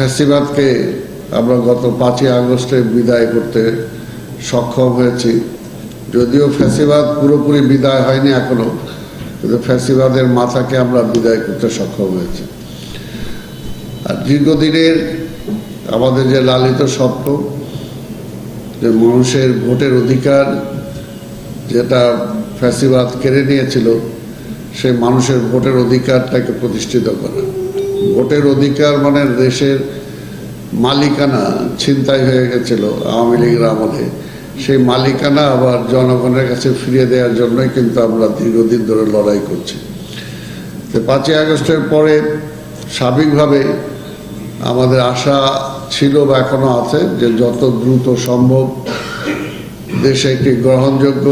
ফ্যাসিবাদকে আমরা গত 5ই আগস্টে বিদায় করতে সক্ষম হয়েছি। যদিও ফ্যাসিবাদ পুরোপুরি বিদায় হয়নি এখনো, কিন্তু ফ্যাসিবাদের মাথাকে আমরা বিদায় করতে সক্ষম হয়েছি। আর দীর্ঘদিনের আমাদের যে লালিত স্বপ্ন, যে মানুষের ভোটের অধিকার যেটা ফ্যাসিবাদ কেড়ে নিয়েছিল, সেই মানুষের ভোটের অধিকারটাকে প্রতিষ্ঠিত করা। ভোটের অধিকার মানে দেশের মালিকানা ছিনতাই হয়ে গেছিল আওয়ামী লীগের আমলে, সেই মালিকানা আবার জনগণের কাছে ফিরিয়ে দেওয়ার জন্যই কিন্তু আমরা দীর্ঘদিন ধরে লড়াই করছি। তো 5ই আগস্টের পরে স্বাভাবিকভাবে আমাদের আশা ছিল বা এখনো আছে যে যত দ্রুত সম্ভব দেশে একটি গ্রহণযোগ্য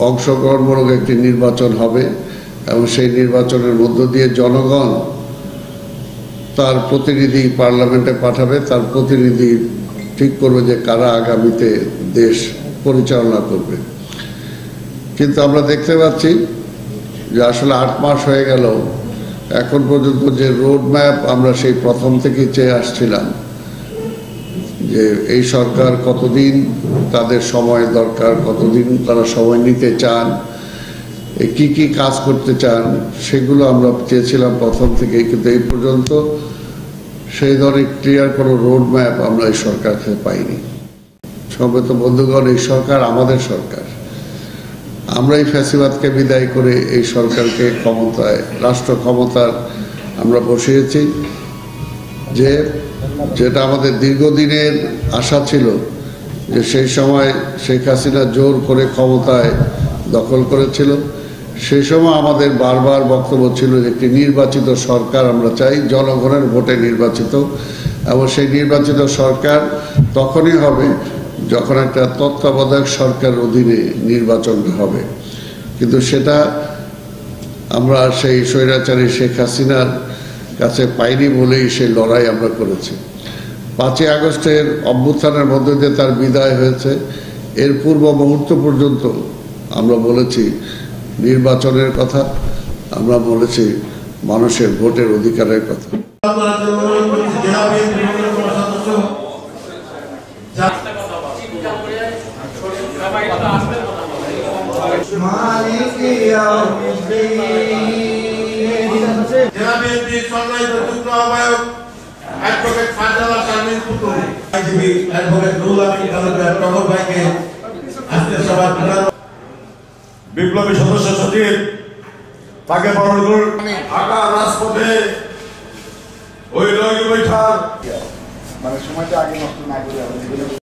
অংশগ্রহণমূলক একটি নির্বাচন হবে এবং সেই নির্বাচনের মধ্য দিয়ে জনগণ তার প্রতিনিধি পার্লামেন্টে পাঠাবে, তার প্রতিনিধি ঠিক করবে যে কারা আগামীতে দেশ পরিচালনা করবে। কিন্তু আমরা দেখতে পাচ্ছি যে আসলে 8 মাস হয়ে গেল, এখন পর্যন্ত যে রোড ম্যাপ আমরা সেই প্রথম থেকেই চেয়ে আসছিলাম যে এই সরকার কতদিন তাদের সময় দরকার, কতদিন তারা সময় নিতে চান, কি কি কাজ করতে চান, সেগুলো আমরা চেয়েছিলাম প্রথম থেকেই। কিন্তু এই পর্যন্ত সেই ধরনের ক্লিয়ার কোনো রোড ম্যাপ আমরা এই সরকার থেকে পাইনি। সম্মানিত বন্ধুগণ, এই সরকার আমাদের সরকার। আমরা এই ফ্যাসিবাদকে বিদায় করে এই সরকারকে ক্ষমতায়, রাষ্ট্র ক্ষমতার আমরা বসিয়েছি। যেটা আমাদের দীর্ঘদিনের আশা ছিল যে সেই সময় শেখ হাসিনা জোর করে ক্ষমতায় দখল করেছিল, সেই সময় আমাদের বারবার বক্তব্য ছিল যে একটি নির্বাচিত সরকার আমরা চাই, জনগণের ভোটে নির্বাচিত, এবং সেই নির্বাচিত সরকার তখনই হবে যখন একটা তত্ত্বাবধায়ক সরকার অধীনে নির্বাচন হবে। কিন্তু সেটা আমরা সেই স্বৈরাচারী শেখ হাসিনার কাছে পাইনি বলেই সেই লড়াই আমরা করেছি। 5ই আগস্টের অভ্যুত্থানের মধ্য দিয়ে তার বিদায় হয়েছে। এর পূর্ব মুহূর্ত পর্যন্ত আমরা বলেছি নির্বাচনের কথা, আমরা বলেছি মানুষের ভোটের অধিকারের কথা। বিপ্লবী সদস্য সচিব তাকে ঢাকা রাজপথে ওই বৈঠক মানে সময়টা আগে নষ্ট না করে